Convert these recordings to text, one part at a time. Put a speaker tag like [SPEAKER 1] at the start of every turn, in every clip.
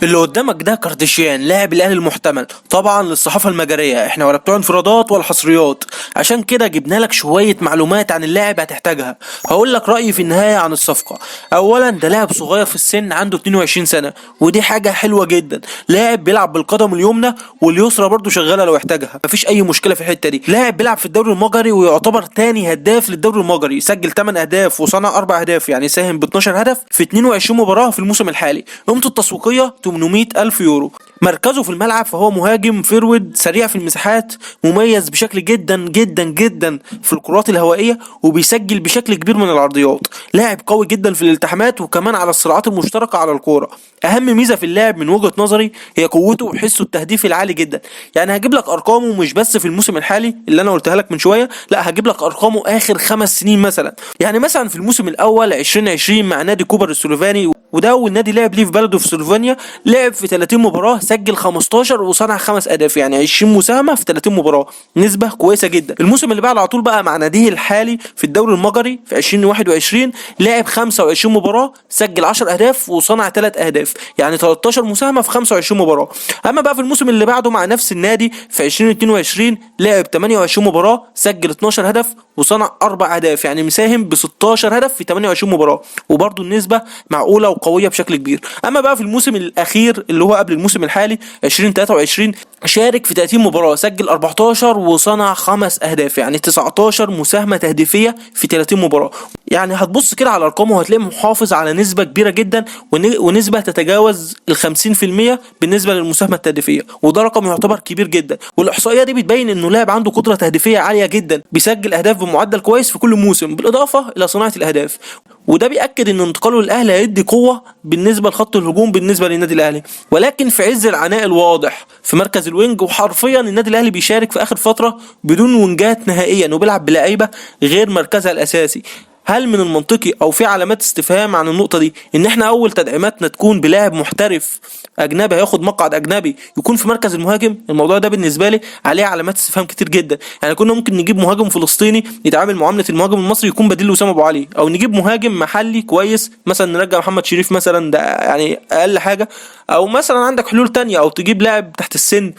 [SPEAKER 1] اللي قدامك ده كارديشيان لاعب الاهلي المحتمل طبعا للصحافه المجريه، احنا ولا بتوع انفرادات ولا حصريات. عشان كده جبنا لك شويه معلومات عن اللاعب هتحتاجها. هقول لك رايي في النهايه عن الصفقه. اولا ده لاعب صغير في السن، عنده 22 سنه، ودي حاجه حلوه جدا. لاعب بيلعب بالقدم اليمنى واليسرى برده شغاله لو احتاجها، مفيش اي مشكله في الحته دي. لاعب بيلعب في الدوري المجري ويعتبر تاني هداف للدوري المجري، سجل 8 اهداف وصنع 4 اهداف، يعني ساهم ب 12 هدف في 22 مباراه في الموسم الحالي. قيمته التسويقيه 800,000 يورو. مركزه في الملعب فهو مهاجم فيرود، سريع في المساحات، مميز بشكل جدا جدا جدا في الكرات الهوائيه، وبيسجل بشكل كبير من العرضيات. لاعب قوي جدا في الالتحامات وكمان على الصراعات المشتركه على الكوره. اهم ميزه في اللاعب من وجهه نظري هي قوته وحسه التهديفي العالي جدا. يعني هجيب لك ارقامه مش بس في الموسم الحالي اللي انا قلتها لك من شويه، لا هجيب لك ارقامه اخر 5 سنين مثلا. يعني مثلا في الموسم الاول 2020 مع نادي كوبر السلوفاني، وده اول نادي لعب ليه في بلده في سلوفانيا، لعب في 30 مباراه، سجل 15 وصنع 5 اهداف، يعني 20 مساهمه في 30 مباراه، نسبه كويسه جدا. الموسم اللي بعده على طول بقى مع ناديه الحالي في الدوري المجري في 2021 لعب 25 مباراه، سجل 10 اهداف وصنع 3 اهداف، يعني 13 مساهمه في 25 مباراه. اما بقى في الموسم اللي بعده مع نفس النادي في 2022 لعب 28 مباراه، سجل 12 هدف وصنع 4 اهداف، يعني مساهم ب 16 هدف في 28 مباراه، وبرده النسبه معقوله وقويه بشكل كبير. اما بقى في الموسم الاخير اللي هو قبل الموسم الحالي 2023 شارك في 30 مباراه، سجل 14 وصنع 5 اهداف، يعني 19 مساهمه تهديفيه في 30 مباراه. يعني هتبص كده على ارقامه وهتلاقيه محافظ على نسبه كبيره جدا، ونسبه تتجاوز ال 50% بالنسبه للمساهمه التهديفيه، وده رقم يعتبر كبير جدا. والاحصائيه دي بتبين انه لاعب عنده قدره تهديفيه عاليه جدا، بيسجل اهداف بمعدل كويس في كل موسم بالاضافه الى صناعه الاهداف. وده بيأكد ان انتقاله للاهلي هيدي قوه بالنسبه لخط الهجوم بالنسبه للنادي الاهلي، ولكن في عز العناء الواضح في مركز الوينج. وحرفيا النادي الاهلي بيشارك في اخر فتره بدون وينجات نهائيا، وبيلعب بلعيبه غير مركزها الاساسي. هل من المنطقي او في علامات استفهام عن النقطه دي ان احنا اول تدعيماتنا تكون بلاعب محترف اجنبي هياخد مقعد اجنبي يكون في مركز المهاجم؟ الموضوع ده بالنسبه لي عليه علامات استفهام كتير جدا. يعني كنا ممكن نجيب مهاجم فلسطيني يتعامل معامله المهاجم المصري يكون بديل لاسامه ابو علي، او نجيب مهاجم محلي كويس مثلا نرجع محمد شريف مثلا، ده يعني اقل حاجه، او مثلا عندك حلول تانية، او تجيب لاعب تحت السن.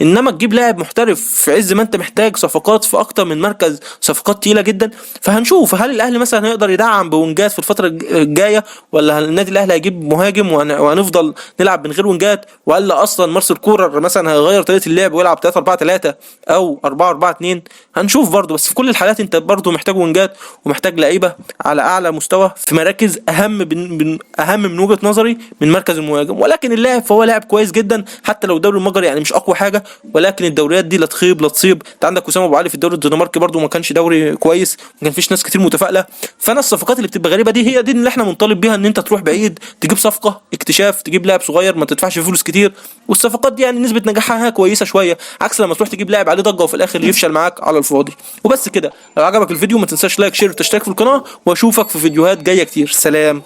[SPEAKER 1] انما تجيب لاعب محترف في عز ما انت محتاج صفقات في اكتر من مركز، صفقات تقيله جدا. فهنشوف هل الاهلي مثلا هيقدر يدعم بونجات في الفتره الجايه، ولا النادي الاهلي هيجيب مهاجم وهنفضل نلعب من غير وينجات، ولا اصلا مارسيل كولر مثلا هيغير طريقه اللعب ويلعب 3-4-3 او 4-4-2. هنشوف برضه. بس في كل الحالات انت برضه محتاج وينجات ومحتاج لعيبه على اعلى مستوى في مراكز اهم من وجهه نظري من مركز المهاجم. ولكن اللاعب فهو لاعب كويس جدا، حتى لو الدوري المجري يعني مش اقوى حاجه، ولكن الدوريات دي لا تخيب لا تصيب. انت عندك اسامه ابو علي في الدوري الدنماركي برضو ما كانش دوري كويس، ما كان فيش ناس كتير متفائله. فانا الصفقات اللي بتبقى غريبه دي هي دي اللي احنا بنطالب بيها، ان انت تروح بعيد تجيب صفقه اكتشاف، تجيب لاعب صغير ما تدفعش فيه فلوس كتير، والصفقات دي يعني نسبه نجاحها كويسه شويه، عكس لما تروح تجيب لاعب عليه ضجه وفي الاخر يفشل معاك على الفاضي. وبس كده. لو عجبك الفيديو ما تنساش لايك شير وتشترك في القناه، واشوفك في فيديوهات جايه كتير. سلام.